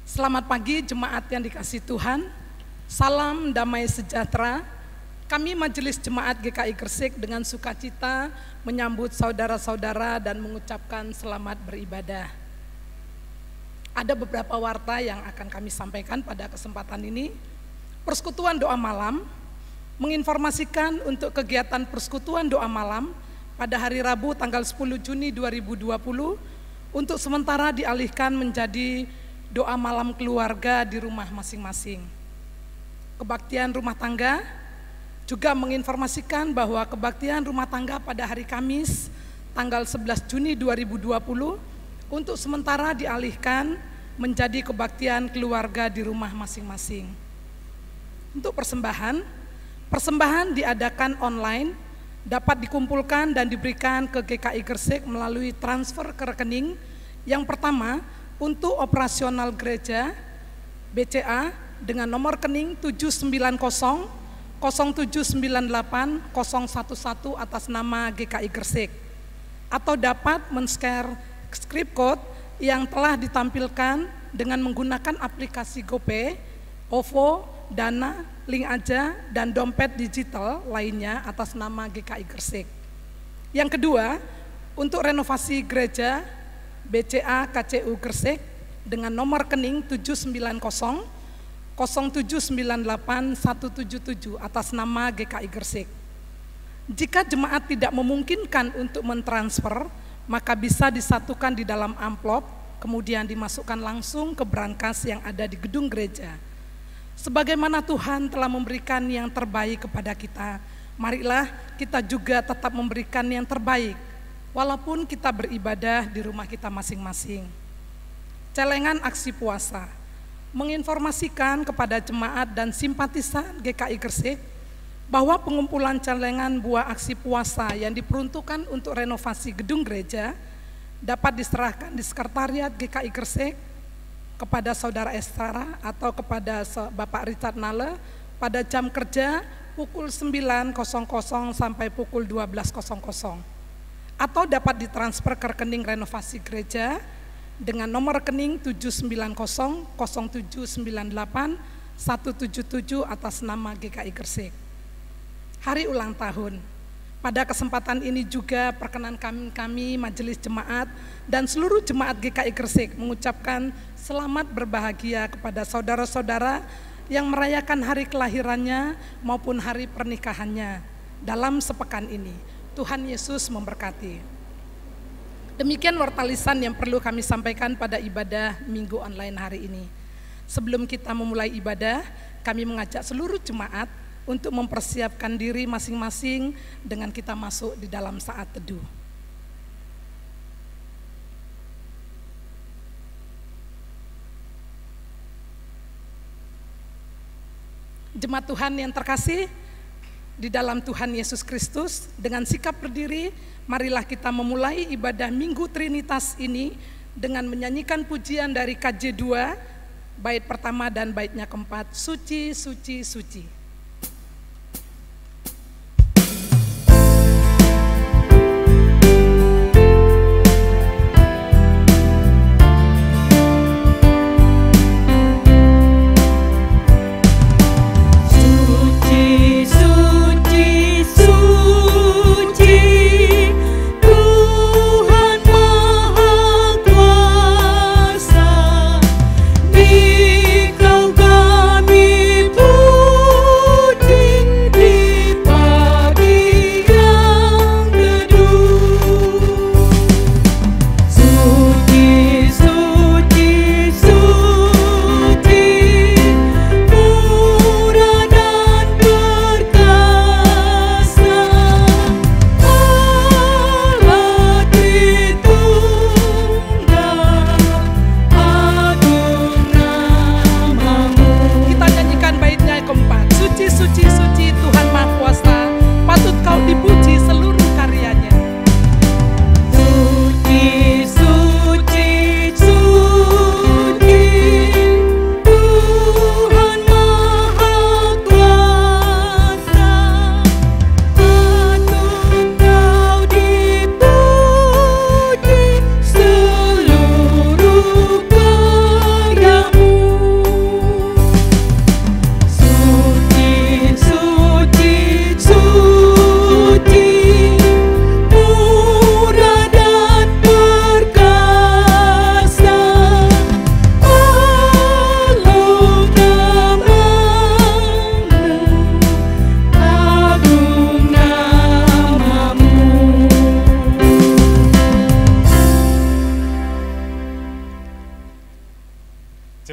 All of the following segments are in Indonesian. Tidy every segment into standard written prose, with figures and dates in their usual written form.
Selamat pagi jemaat yang dikasihi Tuhan. Salam damai sejahtera. Kami Majelis Jemaat GKI Gresik dengan sukacita menyambut saudara-saudara dan mengucapkan selamat beribadah. Ada beberapa warta yang akan kami sampaikan pada kesempatan ini. Persekutuan doa malam menginformasikan untuk kegiatan persekutuan doa malam pada hari Rabu tanggal 10 Juni 2020 untuk sementara dialihkan menjadi doa malam keluarga di rumah masing-masing. Kebaktian rumah tangga juga menginformasikan bahwa kebaktian rumah tangga pada hari Kamis tanggal 11 Juni 2020 untuk sementara dialihkan menjadi kebaktian keluarga di rumah masing-masing. Untuk persembahan diadakan online, dapat dikumpulkan dan diberikan ke GKI Gresik melalui transfer ke rekening. Yang pertama, untuk operasional gereja BCA dengan nomor rekening 790 0798 011 atas nama GKI Gresik, atau dapat men-share script code yang telah ditampilkan dengan menggunakan aplikasi GoPay, OVO, Dana, Link Aja, dan dompet digital lainnya atas nama GKI Gresik. Yang kedua, untuk renovasi gereja BCA KCU Gresik dengan nomor rekening 790 0798 177 atas nama GKI Gresik. Jika jemaat tidak memungkinkan untuk mentransfer, maka bisa disatukan di dalam amplop, kemudian dimasukkan langsung ke brankas yang ada di gedung gereja. Sebagaimana Tuhan telah memberikan yang terbaik kepada kita, marilah kita juga tetap memberikan yang terbaik, walaupun kita beribadah di rumah kita masing-masing. Celengan aksi puasa menginformasikan kepada jemaat dan simpatisan GKI Gresik bahwa pengumpulan celengan buah aksi puasa yang diperuntukkan untuk renovasi gedung gereja dapat diserahkan di sekretariat GKI Gresik kepada Saudara Estara atau kepada Bapak Richard Nale pada jam kerja pukul 9.00 sampai pukul 12.00, atau dapat ditransfer ke rekening renovasi gereja dengan nomor rekening 790 0798 177 atas nama GKI Gresik. Hari ulang tahun. Pada kesempatan ini juga perkenan kami Majelis Jemaat dan seluruh jemaat GKI Gresik mengucapkan selamat berbahagia kepada saudara-saudara yang merayakan hari kelahirannya maupun hari pernikahannya dalam sepekan ini. Tuhan Yesus memberkati. Demikian warta lisan yang perlu kami sampaikan pada ibadah Minggu online hari ini. Sebelum kita memulai ibadah, kami mengajak seluruh jemaat untuk mempersiapkan diri masing-masing dengan kita masuk di dalam saat teduh. Jemaat Tuhan yang terkasih di dalam Tuhan Yesus Kristus, dengan sikap berdiri, marilah kita memulai ibadah Minggu Trinitas ini dengan menyanyikan pujian dari KJ 2, bait pertama dan baitnya keempat, Suci, Suci, Suci. Kau kami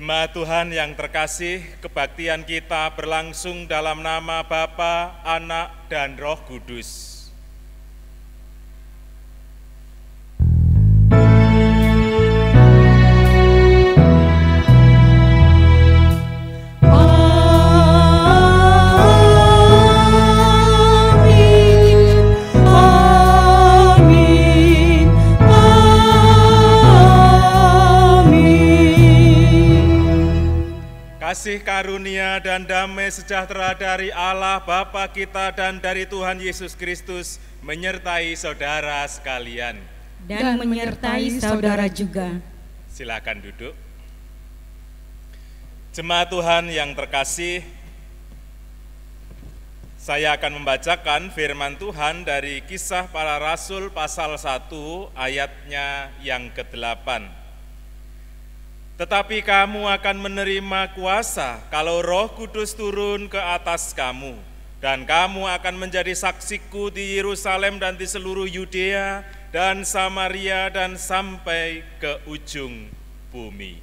Jemaat Tuhan yang terkasih, kebaktian kita berlangsung dalam nama Bapa, Anak, dan Roh Kudus. Kasih karunia dan damai sejahtera dari Allah Bapa kita dan dari Tuhan Yesus Kristus menyertai saudara sekalian. Dan menyertai saudara juga. Silakan duduk. Jemaat Tuhan yang terkasih, saya akan membacakan firman Tuhan dari Kisah Para Rasul pasal 1 ayatnya yang ke-8. Tetapi kamu akan menerima kuasa kalau Roh Kudus turun ke atas kamu, dan kamu akan menjadi saksiku di Yerusalem dan di seluruh Yudea dan Samaria dan sampai ke ujung bumi.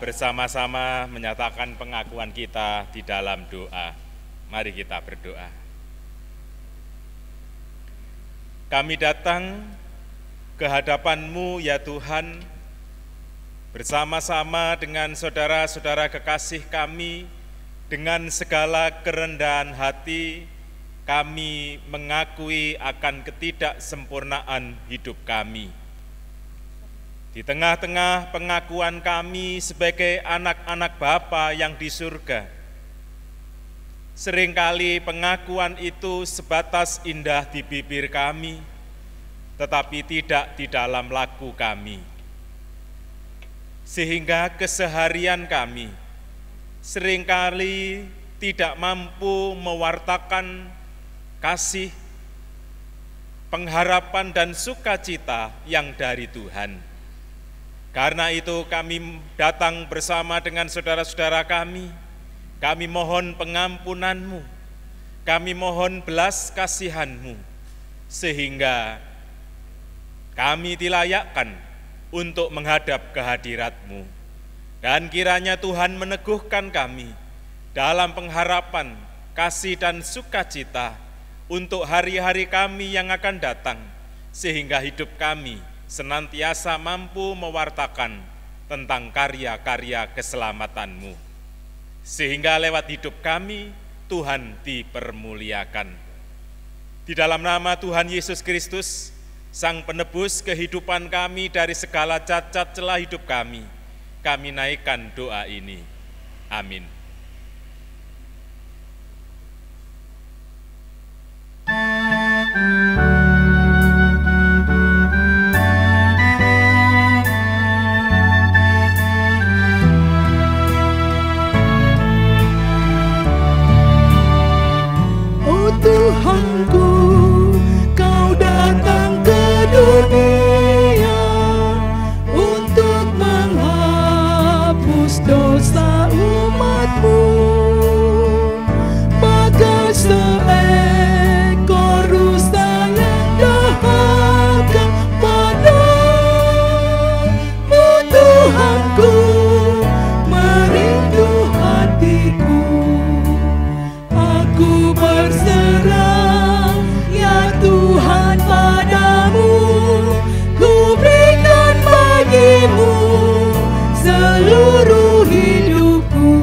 Bersama-sama menyatakan pengakuan kita di dalam doa. Mari kita berdoa. Kami datang ke hadapan-Mu ya Tuhan, bersama-sama dengan saudara-saudara kekasih kami, dengan segala kerendahan hati, kami mengakui akan ketidaksempurnaan hidup kami. Di tengah-tengah pengakuan kami sebagai anak-anak Bapa yang di surga, seringkali pengakuan itu sebatas indah di bibir kami, tetapi tidak di dalam laku kami. Sehingga keseharian kami seringkali tidak mampu mewartakan kasih, pengharapan dan sukacita yang dari Tuhan. Karena itu kami datang bersama dengan saudara-saudara kami mohon pengampunan-Mu, kami mohon belas kasihan-Mu, sehingga kami dilayakkan untuk menghadap kehadirat-Mu. Dan kiranya Tuhan meneguhkan kami dalam pengharapan, kasih dan sukacita untuk hari-hari kami yang akan datang, sehingga hidup kami senantiasa mampu mewartakan tentang karya-karya keselamatan-Mu. Sehingga lewat hidup kami, Tuhan dipermuliakan. Di dalam nama Tuhan Yesus Kristus, Sang Penebus kehidupan kami dari segala cacat celah hidup kami naikkan doa ini. Amin. Tuhanku, Kau datang ke dunia untuk menghapus dosa umat-Mu. Bagai seekor rusa yang dahaga padamu, Tuhanku, merindu hatiku. Aku berserah, ya Tuhan, padamu. Ku berikan bagi-Mu seluruh hidupku.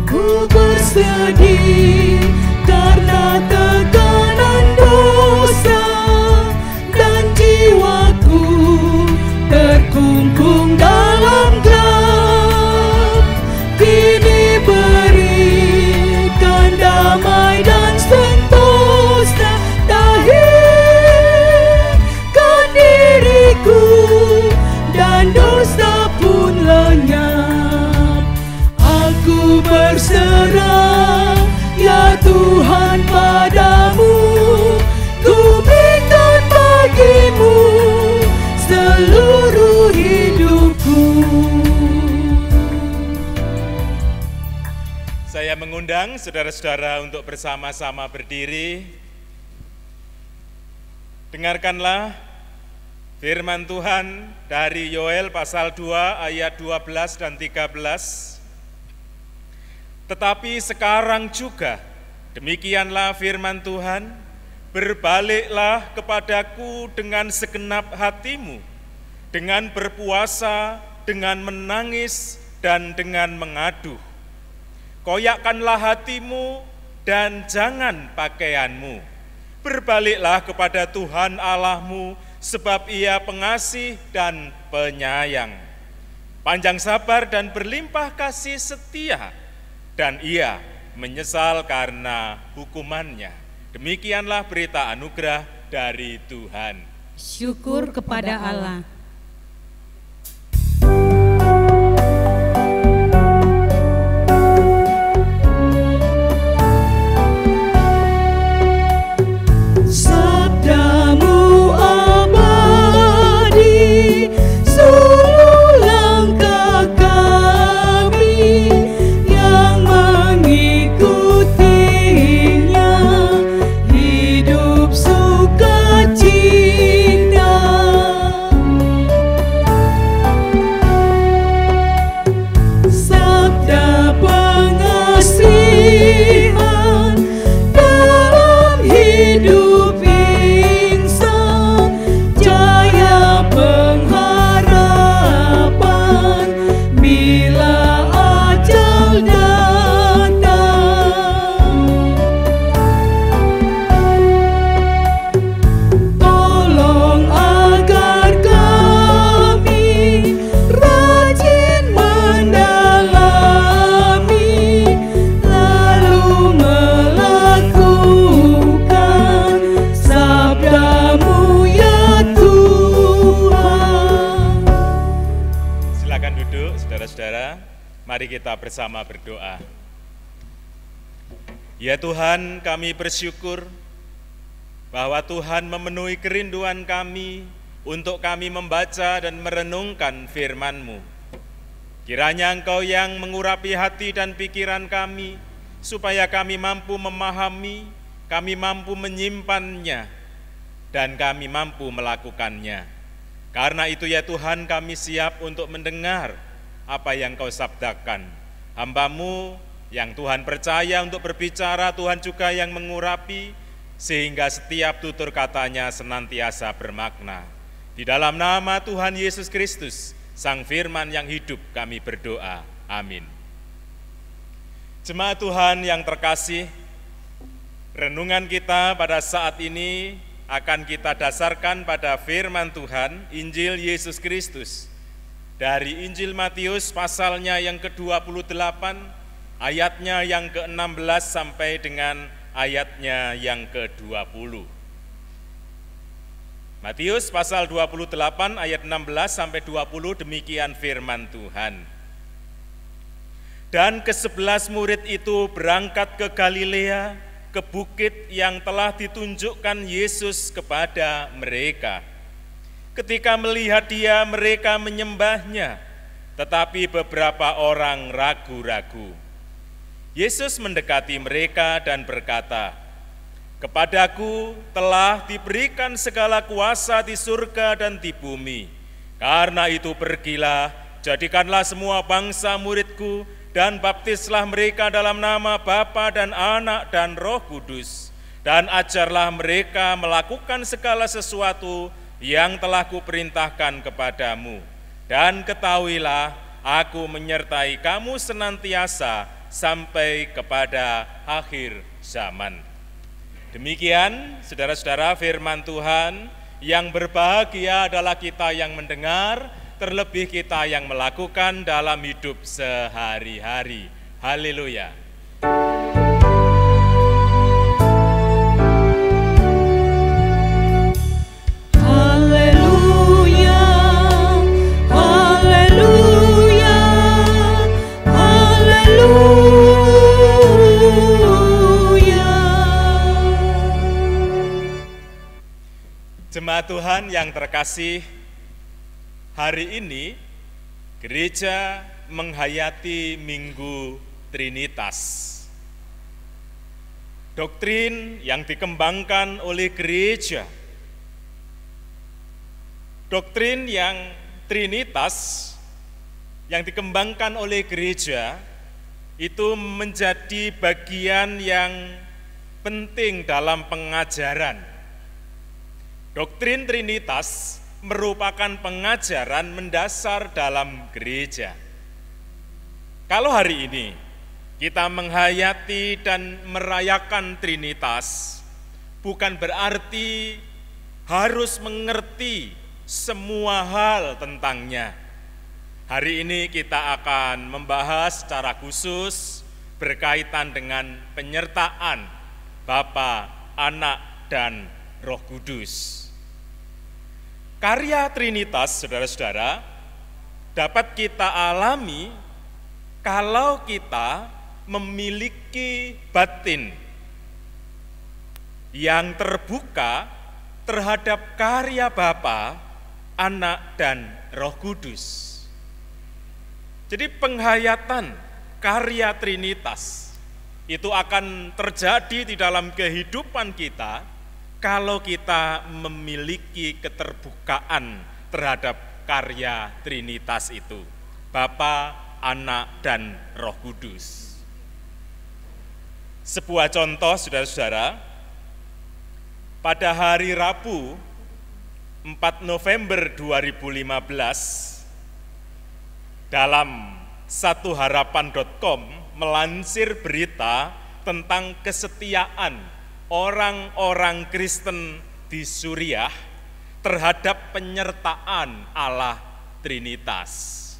Ku bersedih karena tekanan dosa, dan jiwaku terkungkung dalam gelap. Kini berikan damai dan sentosa, tahirkan diriku dan dosa pun lenyap. Aku berserah, ya Tuhan, padamu. Ku berikan bagi-Mu seluruh hidupku. Saya mengundang saudara-saudara untuk bersama-sama berdiri. Dengarkanlah firman Tuhan dari Yoel pasal 2 ayat 12 dan 13. Tetapi sekarang juga, demikianlah firman Tuhan, berbaliklah kepadaku dengan segenap hatimu, dengan berpuasa, dengan menangis, dan dengan mengadu. Koyakkanlah hatimu dan jangan pakaianmu. Berbaliklah kepada Tuhan Allahmu, sebab Ia pengasih dan penyayang, panjang sabar dan berlimpah kasih setia, dan Ia menyesal karena hukumannya. Demikianlah berita anugerah dari Tuhan. Syukur kepada Allah. Sabdamu abadi, sungguh langkah kami yang mengikutinya, hidup sukacita. Sabda pengasihan dalam hidup insan, jaya pengharapan bila ajal datang. Tolong agar kami rajin mendalami, lalu melakukan sabdamu, ya Tuhan. Silakan duduk, saudara-saudara. Mari kita bersama berdoa. Ya Tuhan, kami bersyukur bahwa Tuhan memenuhi kerinduan kami untuk kami membaca dan merenungkan firman-Mu. Kiranya Engkau yang mengurapi hati dan pikiran kami, supaya kami mampu memahami kami mampu menyimpannya, dan kami mampu melakukannya. Karena itu ya Tuhan, kami siap untuk mendengar apa yang Kau sabdakan. Hamba-Mu yang Tuhan percaya untuk berbicara, Tuhan juga yang mengurapi, sehingga setiap tutur katanya senantiasa bermakna. Di dalam nama Tuhan Yesus Kristus, Sang Firman yang hidup, kami berdoa. Amin. Jemaat Tuhan yang terkasih, renungan kita pada saat ini akan kita dasarkan pada firman Tuhan, Injil Yesus Kristus. Dari Injil Matius pasalnya yang ke-28, ayatnya yang ke-16 sampai dengan ayatnya yang ke-20. Matius pasal 28 ayat 16 sampai 20, demikian firman Tuhan. Dan ke-11 murid itu berangkat ke Galilea, ke bukit yang telah ditunjukkan Yesus kepada mereka. Ketika melihat Dia, mereka menyembahnya, tetapi beberapa orang ragu-ragu. Yesus mendekati mereka dan berkata, "Kepadaku telah diberikan segala kuasa di surga dan di bumi. Karena itu pergilah, jadikanlah semua bangsa muridku, dan baptislah mereka dalam nama Bapa dan Anak dan Roh Kudus, dan ajarlah mereka melakukan segala sesuatu yang telah kuperintahkan kepadamu. Dan ketahuilah, aku menyertai kamu senantiasa sampai kepada akhir zaman." Demikian, saudara-saudara, firman Tuhan. Yang berbahagia adalah kita yang mendengar, terlebih kita yang melakukan dalam hidup sehari-hari. Haleluya. Haleluya, haleluya, haleluya. Jemaat Tuhan yang terkasih, hari ini gereja menghayati Minggu Trinitas. Doktrin yang dikembangkan oleh gereja, doktrin yang Trinitas yang dikembangkan oleh gereja itu menjadi bagian yang penting dalam pengajaran. Doktrin Trinitas merupakan pengajaran mendasar dalam gereja. Kalau hari ini kita menghayati dan merayakan Trinitas, bukan berarti harus mengerti semua hal tentangnya. Hari ini kita akan membahas secara khusus berkaitan dengan penyertaan Bapa, Anak, dan Roh Kudus. Karya Trinitas, saudara-saudara, dapat kita alami kalau kita memiliki batin yang terbuka terhadap karya Bapa, Anak, dan Roh Kudus. Jadi penghayatan karya Trinitas itu akan terjadi di dalam kehidupan kita kalau kita memiliki keterbukaan terhadap karya Trinitas itu, Bapa, Anak, dan Roh Kudus. Sebuah contoh, saudara-saudara, pada hari Rabu 4 November 2015, dalam satuharapan.com melansir berita tentang kesetiaan orang-orang Kristen di Suriah terhadap penyertaan Allah Trinitas.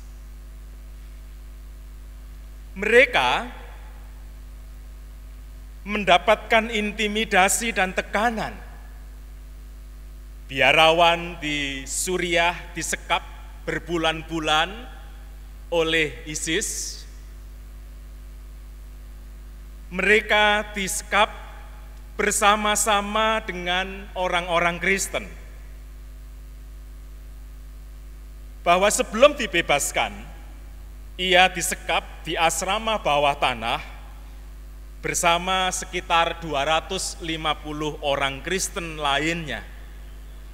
Mereka mendapatkan intimidasi dan tekanan. Biarawan di Suriah disekap berbulan-bulan oleh ISIS. Mereka disekap bersama-sama dengan orang-orang Kristen. Bahwa sebelum dibebaskan, ia disekap di asrama bawah tanah bersama sekitar 250 orang Kristen lainnya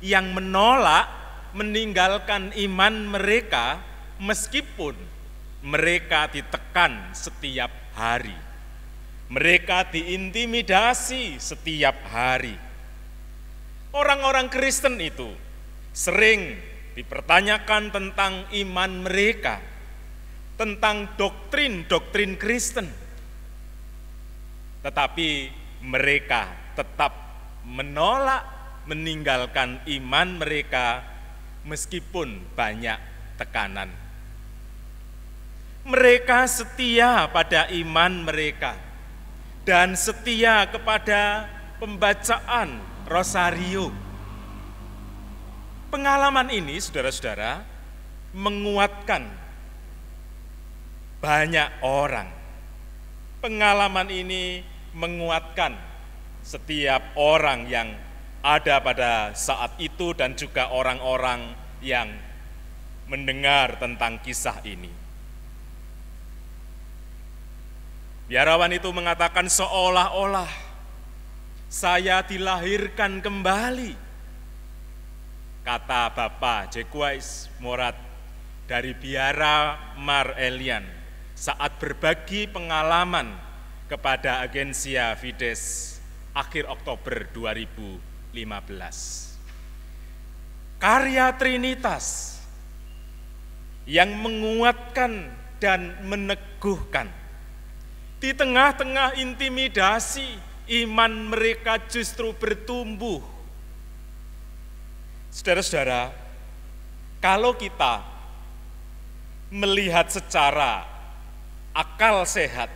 yang menolak meninggalkan iman mereka meskipun mereka ditekan setiap hari. Mereka diintimidasi setiap hari. Orang-orang Kristen itu sering dipertanyakan tentang iman mereka, tentang doktrin-doktrin Kristen. Tetapi mereka tetap menolak meninggalkan iman mereka meskipun banyak tekanan. Mereka setia pada iman mereka dan setia kepada pembacaan rosario. Pengalaman ini, saudara-saudara, menguatkan banyak orang. Pengalaman ini menguatkan setiap orang yang ada pada saat itu dan juga orang-orang yang mendengar tentang kisah ini. Biarawan itu mengatakan seolah-olah saya dilahirkan kembali. Kata Bapak Jacques Morat dari Biara Mar Elian saat berbagi pengalaman kepada Agencia Fides akhir Oktober 2015. Karya Trinitas yang menguatkan dan meneguhkan. Di tengah-tengah intimidasi, iman mereka justru bertumbuh. Saudara-saudara, kalau kita melihat secara akal sehat,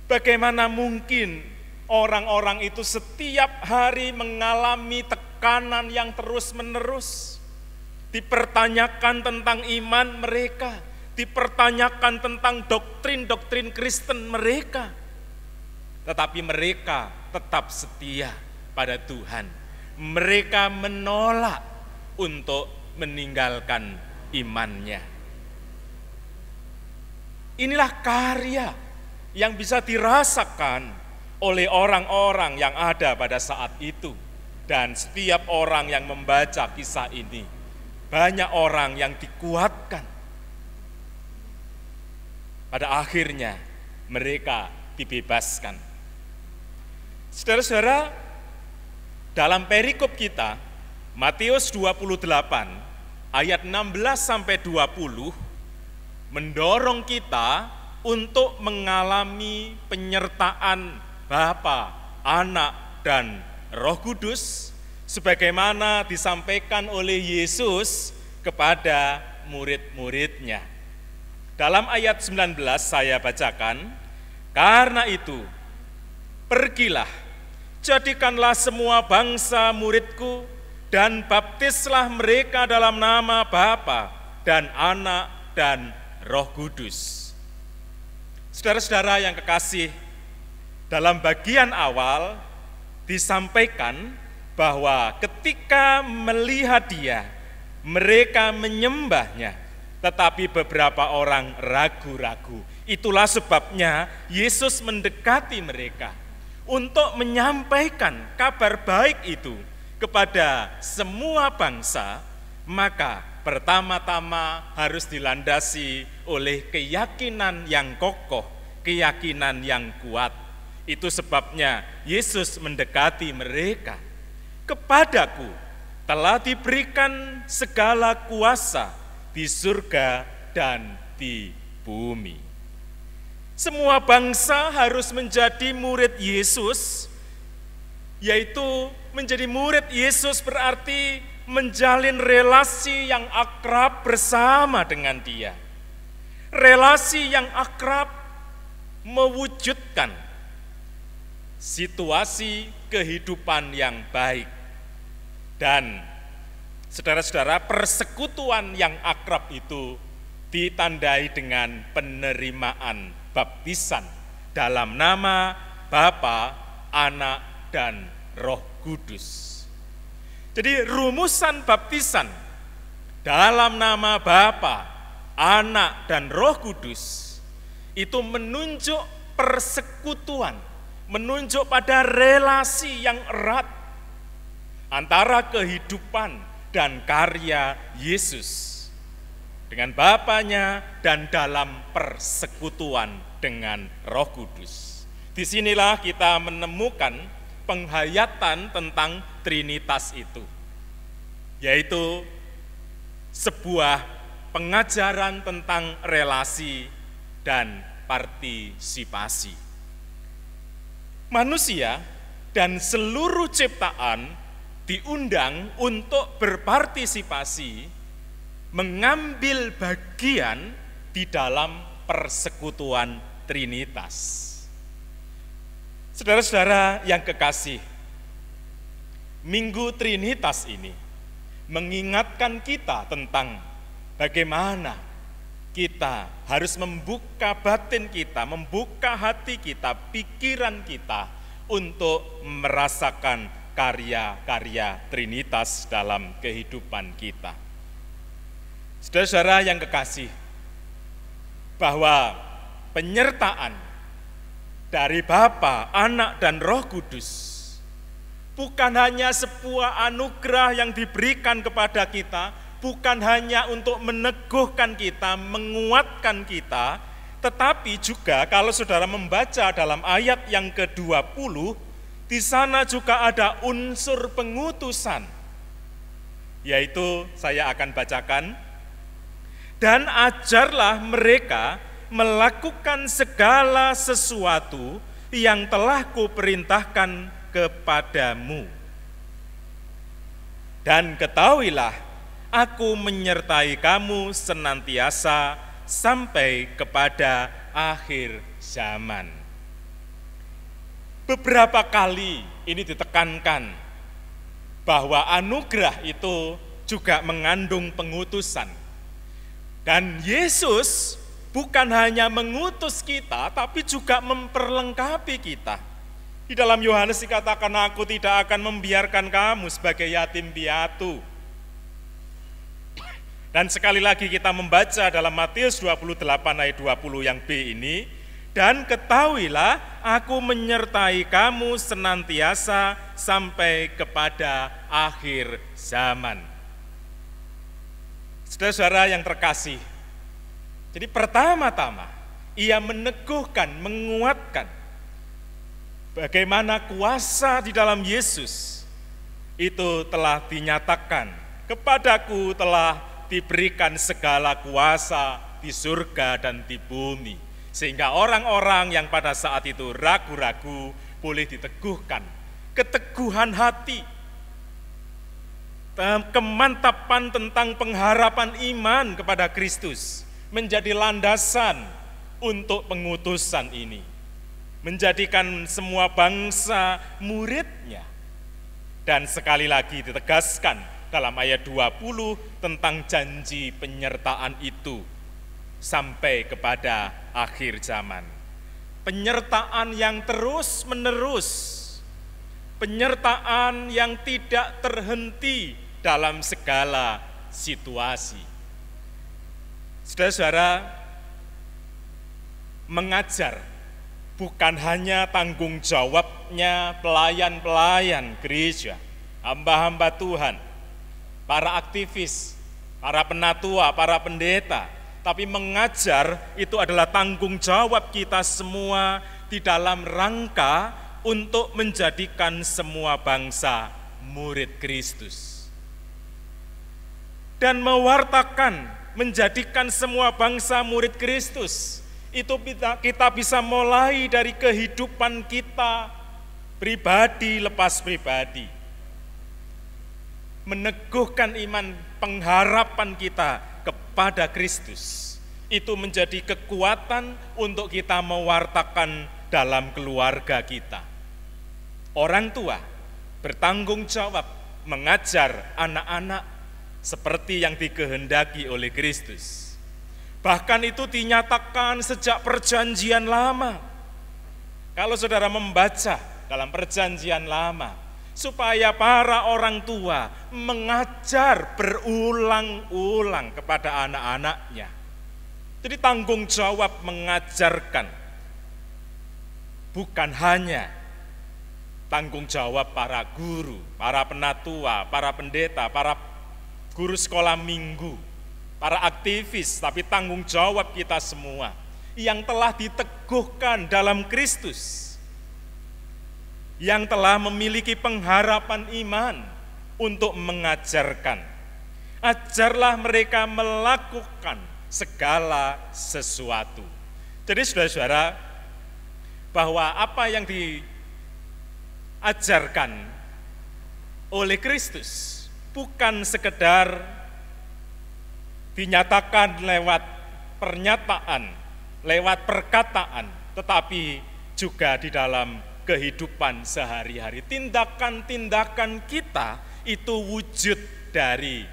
bagaimana mungkin orang-orang itu setiap hari mengalami tekanan yang terus-menerus, dipertanyakan tentang iman mereka, dipertanyakan tentang doktrin-doktrin Kristen mereka, tetapi mereka tetap setia pada Tuhan. Mereka menolak untuk meninggalkan imannya. Inilah karya yang bisa dirasakan oleh orang-orang yang ada pada saat itu. Dan setiap orang yang membaca kisah ini, banyak orang yang dikuatkan. Pada akhirnya mereka dibebaskan. Saudara-saudara, dalam perikop kita, Matius 28 ayat 16 sampai 20 mendorong kita untuk mengalami penyertaan Bapa, Anak, dan Roh Kudus sebagaimana disampaikan oleh Yesus kepada murid-muridnya. Dalam ayat 19 saya bacakan, karena itu, pergilah, jadikanlah semua bangsa muridku, dan baptislah mereka dalam nama Bapa dan Anak dan Roh Kudus. Saudara-saudara yang kekasih, dalam bagian awal disampaikan bahwa ketika melihat Dia, mereka menyembahnya. Tetapi beberapa orang ragu-ragu. Itulah sebabnya Yesus mendekati mereka untuk menyampaikan kabar baik itu kepada semua bangsa, maka pertama-tama harus dilandasi oleh keyakinan yang kokoh, keyakinan yang kuat. Itu sebabnya Yesus mendekati mereka. Kepadaku telah diberikan segala kuasa di surga dan di bumi. Semua bangsa harus menjadi murid Yesus, yaitu menjadi murid Yesus berarti menjalin relasi yang akrab bersama dengan Dia. Relasi yang akrab mewujudkan situasi kehidupan yang baik. Dan saudara-saudara, persekutuan yang akrab itu ditandai dengan penerimaan baptisan dalam nama Bapa, Anak, dan Roh Kudus. Jadi rumusan baptisan dalam nama Bapa, Anak, dan Roh Kudus itu menunjuk persekutuan menunjuk pada relasi yang erat antara kehidupan dan karya Yesus dengan Bapanya dan dalam persekutuan dengan Roh Kudus. Disinilah kita menemukan penghayatan tentang Trinitas itu, yaitu sebuah pengajaran tentang relasi dan partisipasi. Manusia dan seluruh ciptaan diundang untuk berpartisipasi, mengambil bagian di dalam persekutuan Trinitas. Saudara-saudara yang kekasih, Minggu Trinitas ini mengingatkan kita tentang bagaimana kita harus membuka batin kita, membuka hati kita, pikiran kita untuk merasakan karya-karya Trinitas dalam kehidupan kita. Saudara-saudara yang kekasih, bahwa penyertaan dari Bapa, Anak, dan Roh Kudus bukan hanya sebuah anugerah yang diberikan kepada kita, bukan hanya untuk meneguhkan kita, menguatkan kita, tetapi juga kalau saudara membaca dalam ayat yang ke-20, di sana juga ada unsur pengutusan, yaitu saya akan bacakan, dan ajarlah mereka melakukan segala sesuatu yang telah kuperintahkan kepadamu. Dan ketahuilah, aku menyertai kamu senantiasa sampai kepada akhir zaman. Beberapa kali ini ditekankan bahwa anugerah itu juga mengandung pengutusan. Dan Yesus bukan hanya mengutus kita, tapi juga memperlengkapi kita. Di dalam Yohanes dikatakan, aku tidak akan membiarkan kamu sebagai yatim piatu. Dan sekali lagi kita membaca dalam Matius 28 ayat 20 yang B ini, dan ketahuilah aku menyertai kamu senantiasa sampai kepada akhir zaman. Saudara-saudara yang terkasih, jadi pertama-tama ia meneguhkan, menguatkan bagaimana kuasa di dalam Yesus itu telah dinyatakan, kepadaku telah diberikan segala kuasa di surga dan di bumi, sehingga orang-orang yang pada saat itu ragu-ragu boleh diteguhkan, keteguhan hati, kemantapan tentang pengharapan iman kepada Kristus menjadi landasan untuk pengutusan ini, menjadikan semua bangsa muridnya. Dan sekali lagi ditegaskan dalam ayat 20 tentang janji penyertaan itu sampai kepada akhir zaman. Penyertaan yang terus menerus, penyertaan yang tidak terhenti dalam segala situasi. Saudara-saudara, mengajar bukan hanya tanggung jawabnya pelayan-pelayan gereja, hamba-hamba Tuhan, para aktivis, para penatua, para pendeta, tapi mengajar itu adalah tanggung jawab kita semua di dalam rangka untuk menjadikan semua bangsa murid Kristus. Dan mewartakan, menjadikan semua bangsa murid Kristus, itu kita bisa mulai dari kehidupan kita pribadi lepas pribadi. Meneguhkan iman, pengharapan kita kepada Kristus, itu menjadi kekuatan untuk kita mewartakan dalam keluarga kita. Orang tua bertanggung jawab mengajar anak-anak seperti yang dikehendaki oleh Kristus. Bahkan itu dinyatakan sejak perjanjian lama. Kalau saudara membaca dalam perjanjian lama, supaya para orang tua mengajar berulang-ulang kepada anak-anaknya. Jadi tanggung jawab mengajarkan bukan hanya tanggung jawab para guru, para penatua, para pendeta, para guru sekolah minggu, para aktivis, tapi tanggung jawab kita semua yang telah diteguhkan dalam Kristus, yang telah memiliki pengharapan iman untuk mengajarkan. Ajarlah mereka melakukan segala sesuatu. Jadi saudara-saudara, bahwa apa yang diajarkan oleh Kristus bukan sekedar dinyatakan lewat pernyataan, lewat perkataan, tetapi juga di dalam kehidupan sehari-hari. Tindakan-tindakan kita itu wujud dari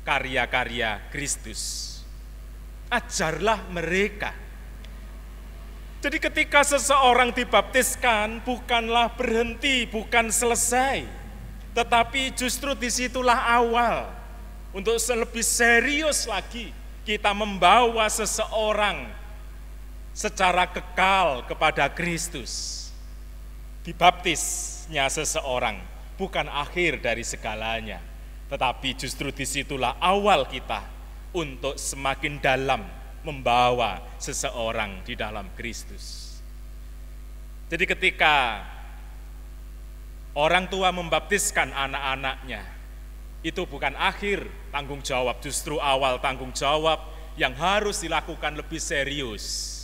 karya-karya Kristus. Ajarlah mereka. Jadi ketika seseorang dibaptiskan, bukanlah berhenti, bukan selesai, tetapi justru disitulah awal untuk lebih serius lagi kita membawa seseorang secara kekal kepada Kristus. Dibaptisnya seseorang bukan akhir dari segalanya, tetapi justru disitulah awal kita untuk semakin dalam membawa seseorang di dalam Kristus. Jadi ketika orang tua membaptiskan anak-anaknya, itu bukan akhir tanggung jawab, justru awal tanggung jawab yang harus dilakukan lebih serius.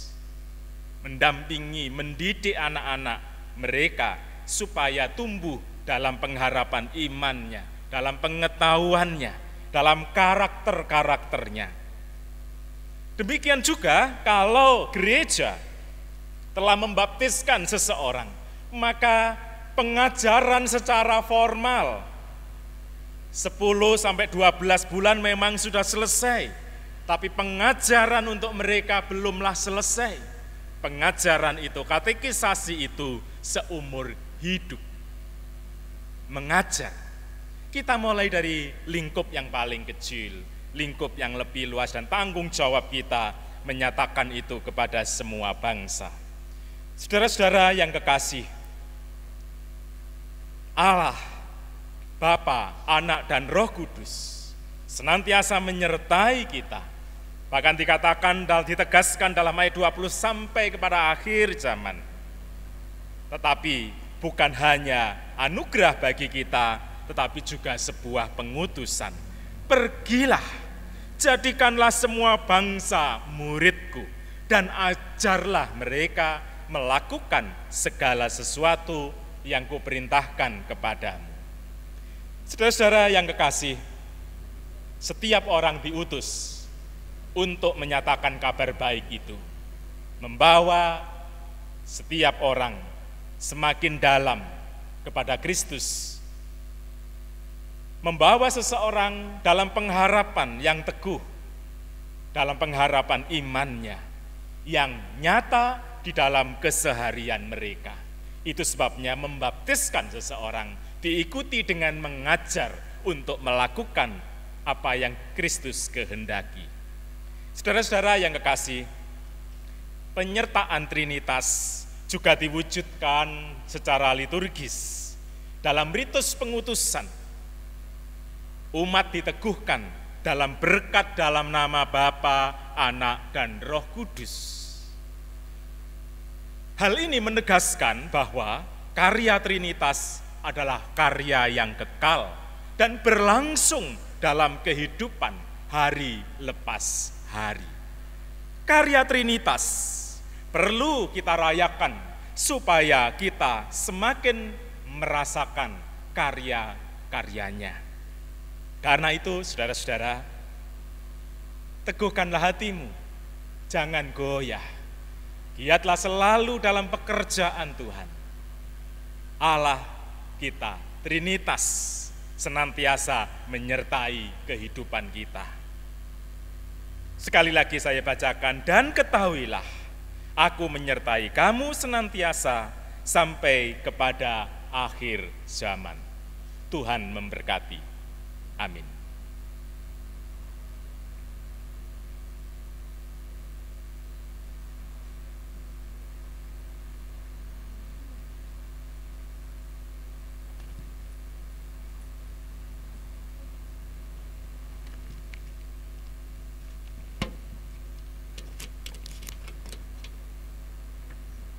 Mendampingi, mendidik anak-anak mereka supaya tumbuh dalam pengharapan imannya, dalam pengetahuannya, dalam karakter-karakternya. Demikian juga kalau gereja telah membaptiskan seseorang, maka pengajaran secara formal 10-12 bulan memang sudah selesai, tapi pengajaran untuk mereka belumlah selesai. Pengajaran itu, katekisasi itu seumur hidup. Mengajar, kita mulai dari lingkup yang paling kecil, lingkup yang lebih luas, dan tanggung jawab kita menyatakan itu kepada semua bangsa. Saudara-saudara yang kekasih, Allah, Bapa, Anak, dan Roh Kudus senantiasa menyertai kita. Bahkan dikatakan dan ditegaskan dalam ayat 20 sampai kepada akhir zaman. Tetapi bukan hanya anugerah bagi kita, tetapi juga sebuah pengutusan. Pergilah, jadikanlah semua bangsa muridku, dan ajarlah mereka melakukan segala sesuatu yang kuperintahkan kepadamu. Saudara-saudara yang kekasih, setiap orang diutus untuk menyatakan kabar baik itu, membawa setiap orang semakin dalam kepada Kristus, membawa seseorang dalam pengharapan yang teguh, dalam pengharapan imannya yang nyata di dalam keseharian mereka. Itu sebabnya membaptiskan seseorang diikuti dengan mengajar untuk melakukan apa yang Kristus kehendaki. Saudara-saudara yang kekasih, penyertaan Trinitas juga diwujudkan secara liturgis. Dalam ritus pengutusan, umat diteguhkan dalam berkat dalam nama Bapa, Anak, dan Roh Kudus. Hal ini menegaskan bahwa karya Trinitas adalah karya yang kekal dan berlangsung dalam kehidupan hari lepas hari. Karya Trinitas perlu kita rayakan supaya kita semakin merasakan karya-karyanya. Karena itu, saudara-saudara, teguhkanlah hatimu, jangan goyah. Giatlah selalu dalam pekerjaan Tuhan. Allah kita, Trinitas, senantiasa menyertai kehidupan kita. Sekali lagi saya bacakan, dan ketahuilah, aku menyertai kamu senantiasa sampai kepada akhir zaman. Tuhan memberkati. Amin.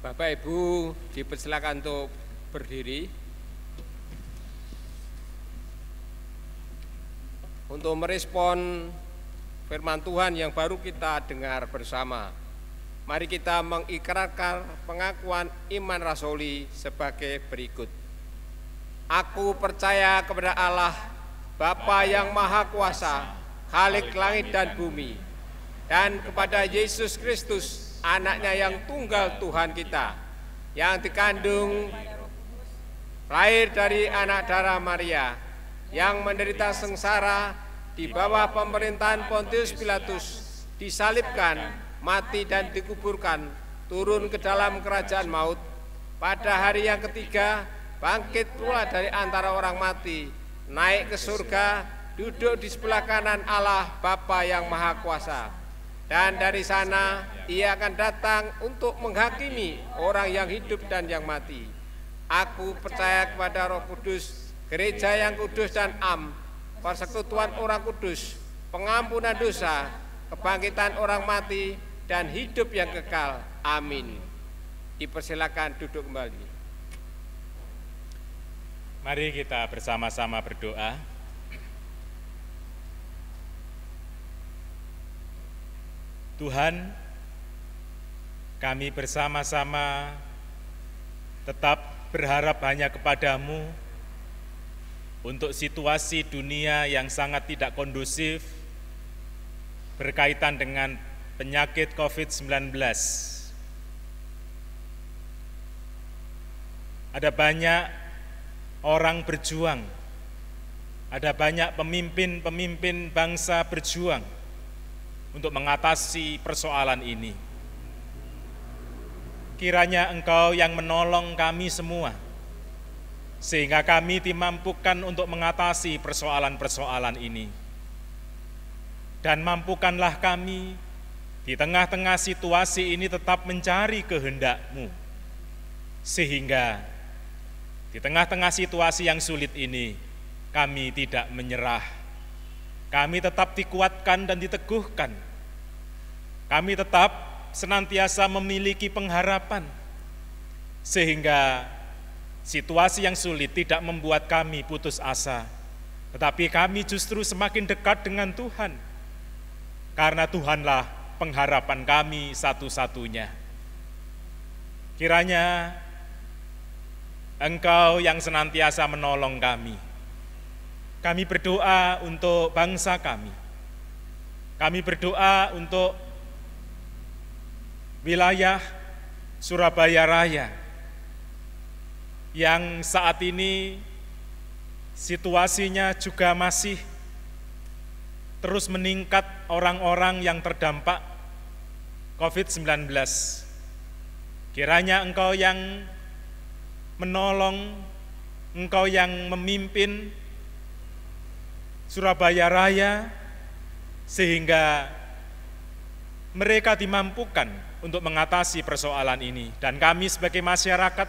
Bapak Ibu dipersilakan untuk berdiri untuk merespon firman Tuhan yang baru kita dengar bersama. Mari kita mengikrarkan pengakuan iman rasuli sebagai berikut. Aku percaya kepada Allah, Bapa yang Maha Kuasa, Khalik langit dan bumi, dan kepada Yesus Kristus, Anaknya yang tunggal Tuhan kita, yang dikandung, lahir dari anak darah Maria, yang menderita sengsara di bawah pemerintahan Pontius Pilatus, disalibkan, mati dan dikuburkan, turun ke dalam kerajaan maut, pada hari yang ketiga bangkit pula dari antara orang mati, naik ke surga, duduk di sebelah kanan Allah Bapa yang Maha Kuasa. Dan dari sana ia akan datang untuk menghakimi orang yang hidup dan yang mati. Aku percaya kepada Roh Kudus, gereja yang kudus dan am, persekutuan orang kudus, pengampunan dosa, kebangkitan orang mati, dan hidup yang kekal. Amin. Dipersilakan duduk kembali. Mari kita bersama-sama berdoa. Tuhan, kami bersama-sama tetap berharap hanya kepadamu untuk situasi dunia yang sangat tidak kondusif berkaitan dengan penyakit COVID-19. Ada banyak orang berjuang, ada banyak pemimpin-pemimpin bangsa berjuang untuk mengatasi persoalan ini. Kiranya Engkau yang menolong kami semua, sehingga kami dimampukan untuk mengatasi persoalan-persoalan ini. Dan mampukanlah kami di tengah-tengah situasi ini tetap mencari kehendak-Mu, sehingga di tengah-tengah situasi yang sulit ini kami tidak menyerah. Kami tetap dikuatkan dan diteguhkan. Kami tetap senantiasa memiliki pengharapan, sehingga situasi yang sulit tidak membuat kami putus asa, tetapi kami justru semakin dekat dengan Tuhan, karena Tuhanlah pengharapan kami satu-satunya. Kiranya Engkau yang senantiasa menolong kami. Kami berdoa untuk bangsa kami. Kami berdoa untuk wilayah Surabaya Raya yang saat ini situasinya juga masih terus meningkat orang-orang yang terdampak COVID-19. Kiranya Engkau yang menolong, Engkau yang memimpin Surabaya Raya, sehingga mereka dimampukan untuk mengatasi persoalan ini. Dan kami sebagai masyarakat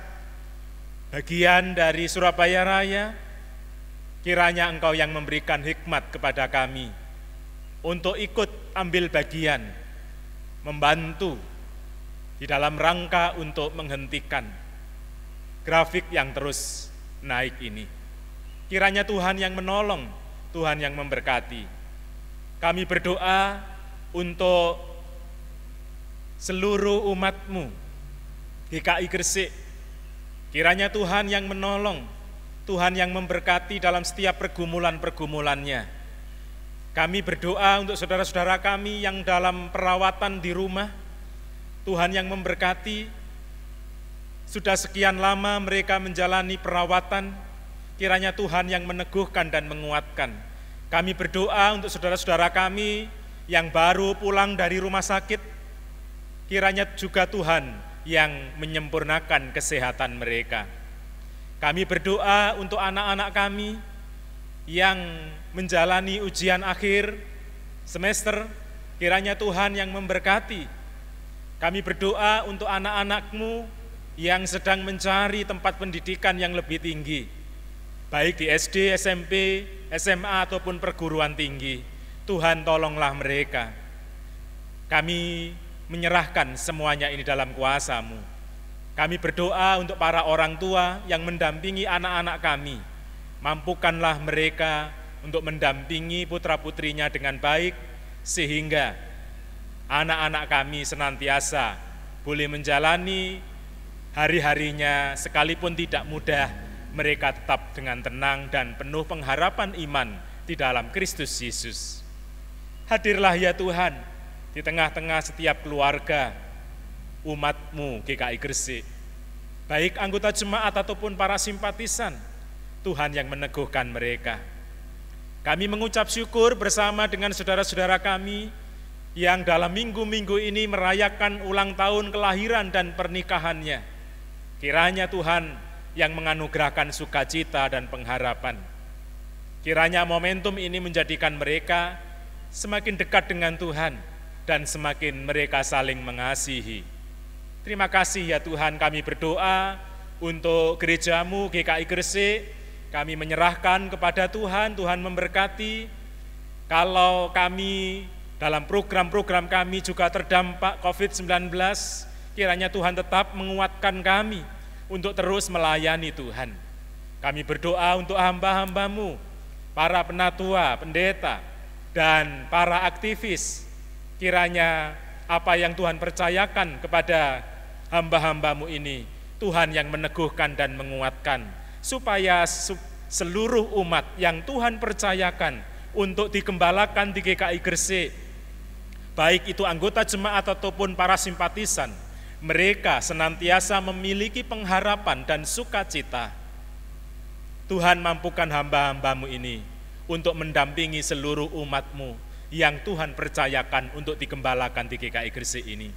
bagian dari Surabaya Raya, kiranya Engkau yang memberikan hikmat kepada kami untuk ikut ambil bagian, membantu di dalam rangka untuk menghentikan grafik yang terus naik ini. Kiranya Tuhan yang menolong, Tuhan yang memberkati. Kami berdoa untuk seluruh umat-Mu GKI Gresik. Kiranya Tuhan yang menolong, Tuhan yang memberkati dalam setiap pergumulan-pergumulannya. Kami berdoa untuk saudara-saudara kami yang dalam perawatan di rumah. Tuhan yang memberkati, sudah sekian lama mereka menjalani perawatan. Kiranya Tuhan yang meneguhkan dan menguatkan. Kami berdoa untuk saudara-saudara kami yang baru pulang dari rumah sakit. Kiranya juga Tuhan yang menyempurnakan kesehatan mereka. Kami berdoa untuk anak-anak kami yang menjalani ujian akhir semester. Kiranya Tuhan yang memberkati. Kami berdoa untuk anak-anak-Mu yang sedang mencari tempat pendidikan yang lebih tinggi, baik di SD, SMP, SMA ataupun perguruan tinggi. Tuhan tolonglah mereka. Kami menyerahkan semuanya ini dalam kuasa-Mu. Kami berdoa untuk para orang tua yang mendampingi anak-anak kami. Mampukanlah mereka untuk mendampingi putra-putrinya dengan baik, sehingga anak-anak kami senantiasa boleh menjalani hari-harinya sekalipun tidak mudah, mereka tetap dengan tenang dan penuh pengharapan iman di dalam Kristus Yesus. Hadirlah ya Tuhan di tengah-tengah setiap keluarga umat-Mu GKI Gresik, baik anggota jemaat ataupun para simpatisan. Tuhan yang meneguhkan mereka. Kami mengucap syukur bersama dengan saudara-saudara kami yang dalam minggu-minggu ini merayakan ulang tahun kelahiran dan pernikahannya. Kiranya Tuhan yang menganugerahkan sukacita dan pengharapan. Kiranya momentum ini menjadikan mereka semakin dekat dengan Tuhan dan semakin mereka saling mengasihi. Terima kasih ya Tuhan, kami berdoa untuk gereja-Mu GKI Gresik. Kami menyerahkan kepada Tuhan, Tuhan memberkati. Kalau kami dalam program-program kami juga terdampak COVID-19, kiranya Tuhan tetap menguatkan kami untuk terus melayani Tuhan. Kami berdoa untuk hamba-hamba-Mu, para penatua, pendeta, dan para aktivis. Kiranya apa yang Tuhan percayakan kepada hamba-hamba-Mu ini, Tuhan yang meneguhkan dan menguatkan, supaya seluruh umat yang Tuhan percayakan untuk digembalakan di GKI Gresik, baik itu anggota jemaat ataupun para simpatisan, mereka senantiasa memiliki pengharapan dan sukacita. Tuhan mampukan hamba-hamba-Mu ini untuk mendampingi seluruh umat-Mu yang Tuhan percayakan untuk digembalakan di GKI Gresik ini.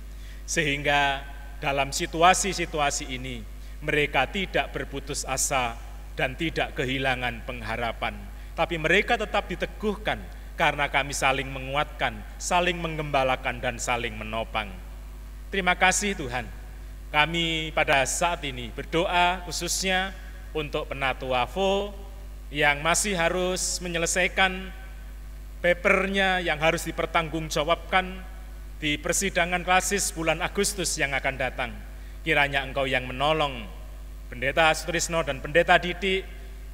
Sehingga dalam situasi-situasi ini, mereka tidak berputus asa dan tidak kehilangan pengharapan. Tapi mereka tetap diteguhkan karena kami saling menguatkan, saling menggembalakan, dan saling menopang. Terima kasih Tuhan. Kami pada saat ini berdoa khususnya untuk penatua FO yang masih harus menyelesaikan papernya yang harus dipertanggungjawabkan di persidangan klasis bulan Agustus yang akan datang. Kiranya Engkau yang menolong Pendeta Sutrisno dan Pendeta Didik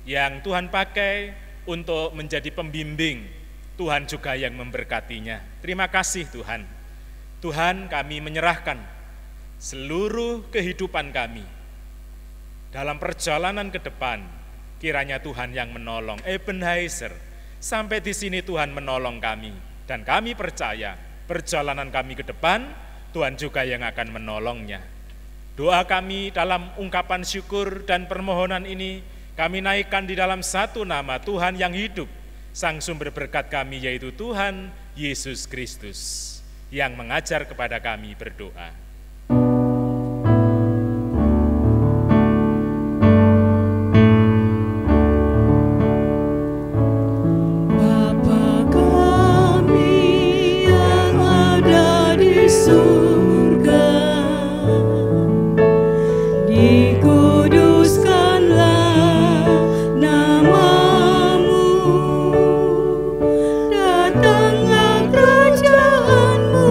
yang Tuhan pakai untuk menjadi pembimbing. Tuhan juga yang memberkatinya. Terima kasih Tuhan. Tuhan, kami menyerahkan seluruh kehidupan kami dalam perjalanan ke depan. Kiranya Tuhan yang menolong. Ebenezer, sampai di sini Tuhan menolong kami. Dan kami percaya perjalanan kami ke depan, Tuhan juga yang akan menolongnya. Doa kami dalam ungkapan syukur dan permohonan ini, kami naikkan di dalam satu nama Tuhan yang hidup, Sang sumber berkat kami, yaitu Tuhan Yesus Kristus, yang mengajar kepada kami berdoa. Datanglah kerajaanmu,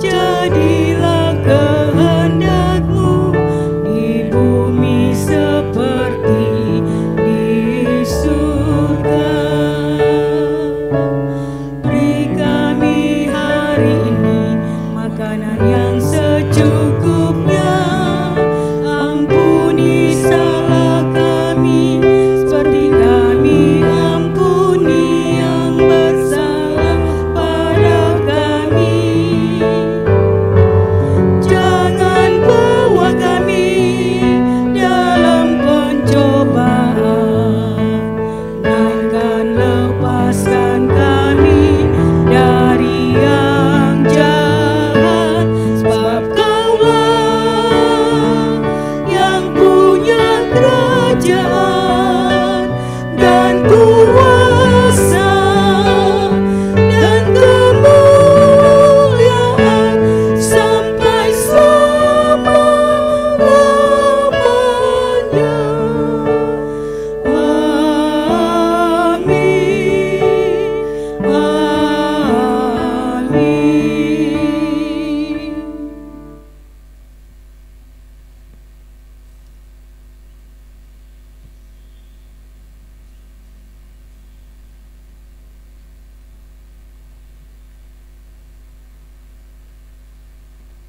jadilah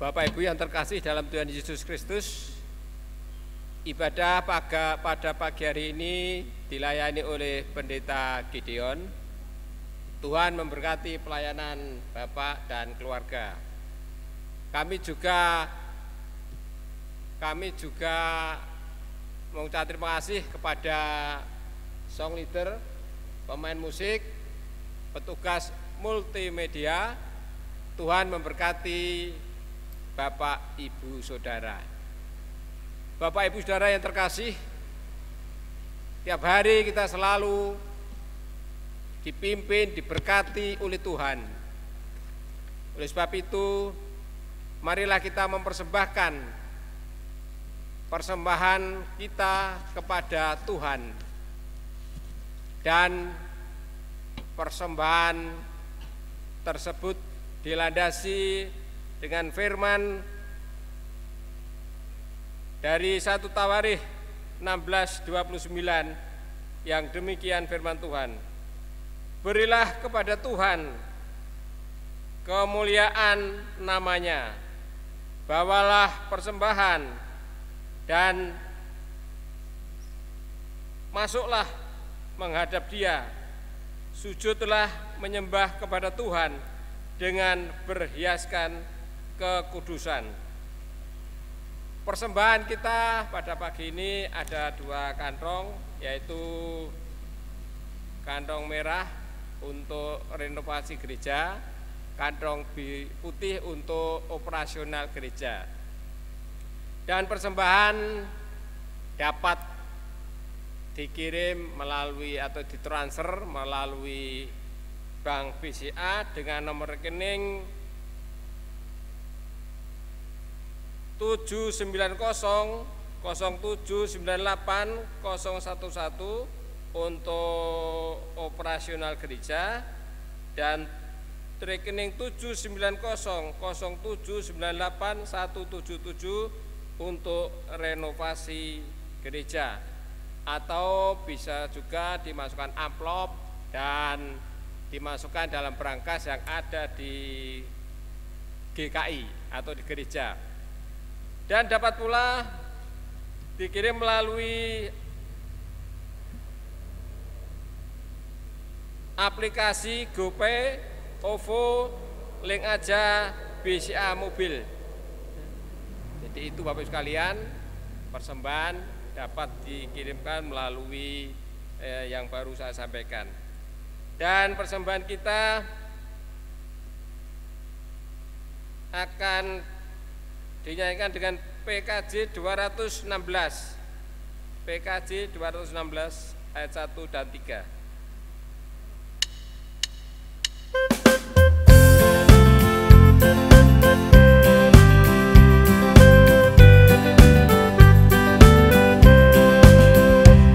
Bapak Ibu yang terkasih dalam Tuhan Yesus Kristus, ibadah pada pagi hari ini dilayani oleh Pendeta Gideon. Tuhan memberkati pelayanan Bapak dan keluarga. Kami juga mengucapkan terima kasih kepada song leader, pemain musik, petugas multimedia. Tuhan memberkati Bapak, Ibu, Saudara. Bapak, Ibu, Saudara yang terkasih, tiap hari kita selalu dipimpin, diberkati oleh Tuhan. Oleh sebab itu, marilah kita mempersembahkan persembahan kita kepada Tuhan. Dan persembahan tersebut dilandasi dengan firman dari 1 Tawarikh 16:29 yang demikian firman Tuhan. Berilah kepada Tuhan kemuliaan namanya, bawalah persembahan dan masuklah menghadap Dia, sujudlah menyembah kepada Tuhan dengan berhiaskan kekudusan. Persembahan kita pada pagi ini ada 2 kantong, yaitu kantong merah untuk renovasi gereja, kantong putih untuk operasional gereja. Dan persembahan dapat dikirim melalui atau ditransfer melalui Bank BCA dengan nomor rekening 79007980111 untuk operasional gereja dan rekening 79007981177 untuk renovasi gereja, atau bisa juga dimasukkan amplop dan dimasukkan dalam brankas yang ada di GKI atau di gereja. Dan dapat pula dikirim melalui aplikasi GoPay, OVO, link aja BCA mobil. Jadi itu Bapak Ibu sekalian, persembahan dapat dikirimkan melalui yang baru saya sampaikan. Dan persembahan kita akan dinyanyikan dengan PKJ 216. PKJ 216 ayat 1 dan 3.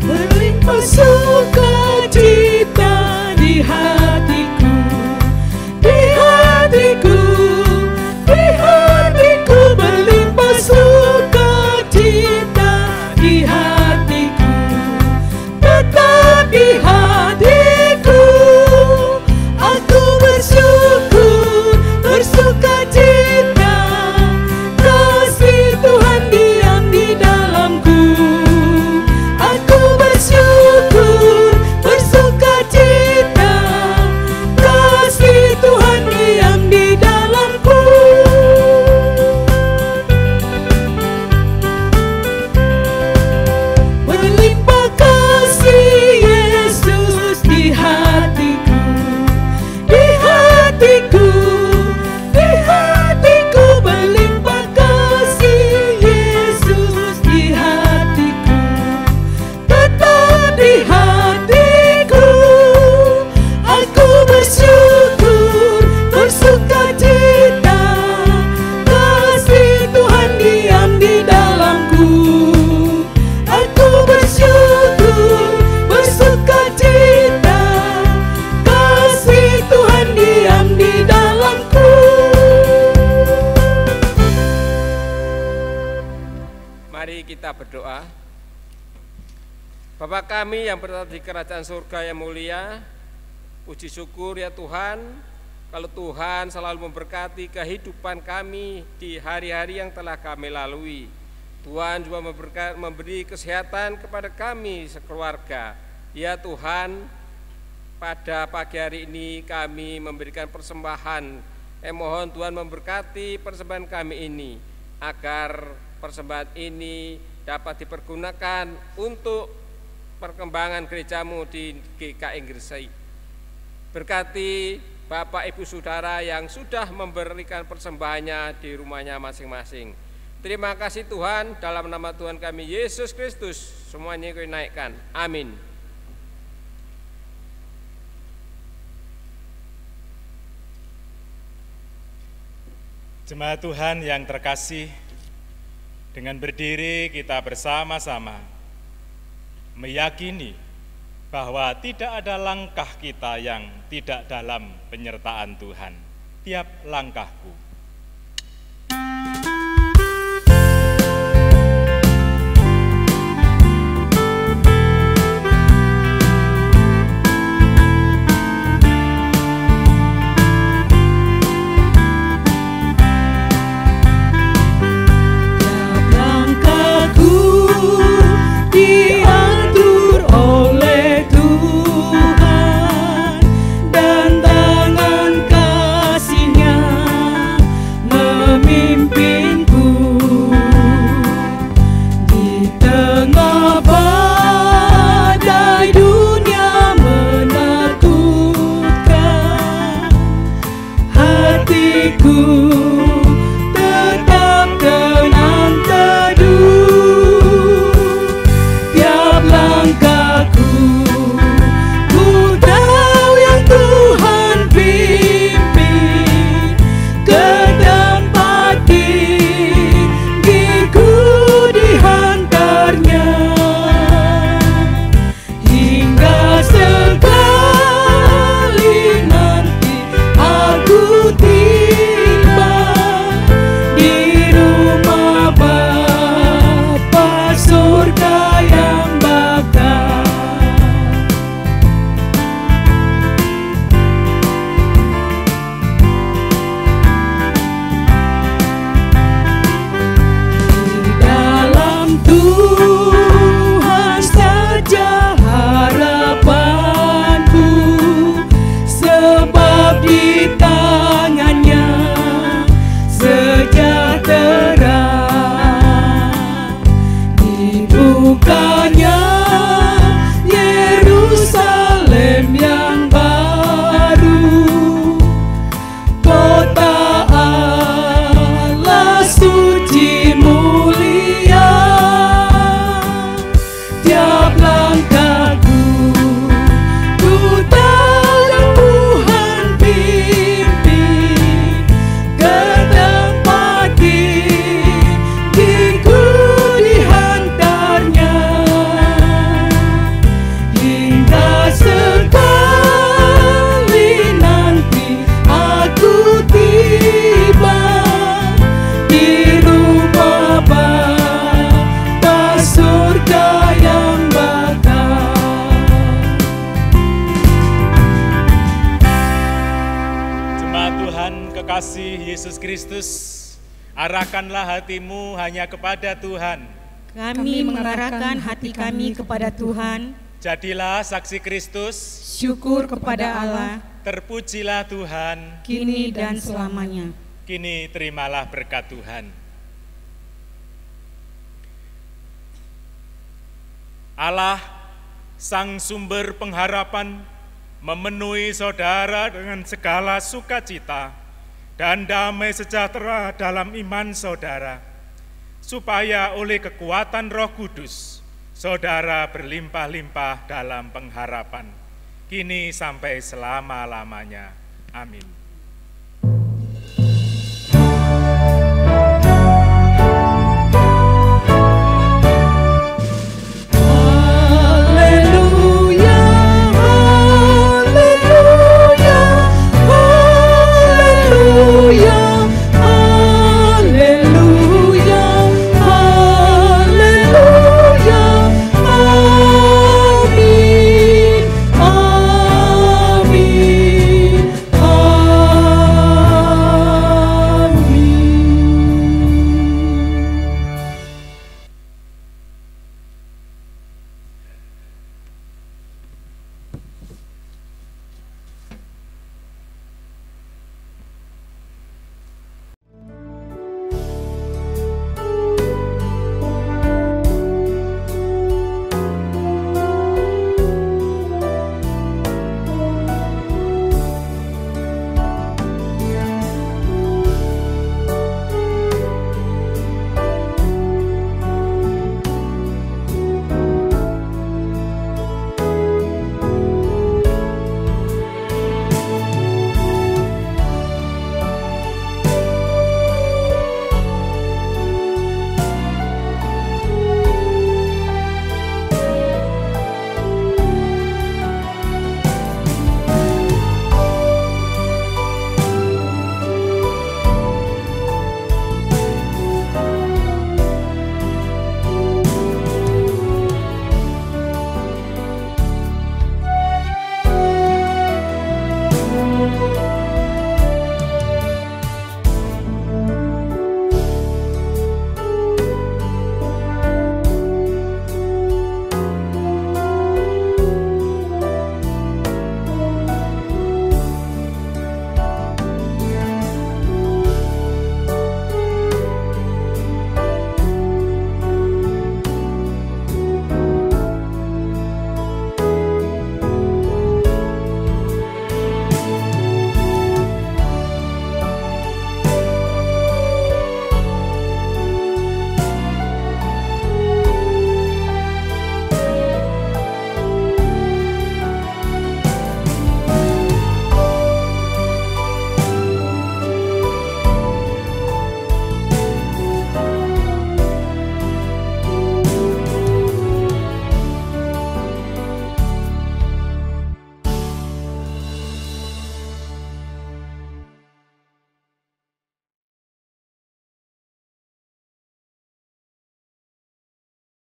Berlimpah sukacita di hatiku, di hatiku, di hatiku, berlimpah sukacita di hatiku, tetap di hatiku. Aku bersyukur, bersukacita, kasih Tuhan diam di dalamku. Aku bersyukur, bersukacita, kasih Tuhan diam di dalamku. Berlimpah kasih Yesus di hatiku, di hatiku, di hatiku, berlimpah kasih Yesus di hatiku, tetap di hatiku. Aku bersyukur, bersukacita, kasih Tuhan diam di dalamku. Aku bersyukur, bersukacita, kasih Tuhan diam di dalamku. Mari kita berdoa. Bapa kami yang berada di kerajaan surga yang mulia, puji syukur ya Tuhan, kalau Tuhan selalu memberkati kehidupan kami di hari-hari yang telah kami lalui. Tuhan juga memberi kesehatan kepada kami sekeluarga. Ya Tuhan, pada pagi hari ini kami memberikan persembahan. Mohon Tuhan memberkati persembahan kami ini, agar persembahan ini dapat dipergunakan untuk perkembangan gerejamu di GKI Gresik. Berkati Bapak Ibu Saudara yang sudah memberikan persembahannya di rumahnya masing-masing. Terima kasih Tuhan, dalam nama Tuhan kami Yesus Kristus semuanya kami naikkan. Amin. Jemaat Tuhan yang terkasih, dengan berdiri kita bersama-sama meyakini bahwa tidak ada langkah kita yang tidak dalam penyertaan Tuhan. Tiap langkahku. Yesus Kristus, arahkanlah hatimu hanya kepada Tuhan. Kami mengarahkan hati kami kepada Tuhan. Jadilah saksi Kristus, Syukur kepada Allah, terpujilah Tuhan, kini dan selamanya. Kini terimalah berkat Tuhan. Allah, Sang Sumber pengharapan, memenuhi saudara dengan segala sukacita dan damai sejahtera dalam iman saudara, supaya oleh kekuatan Roh Kudus, saudara berlimpah-limpah dalam pengharapan, kini sampai selama-lamanya. Amin.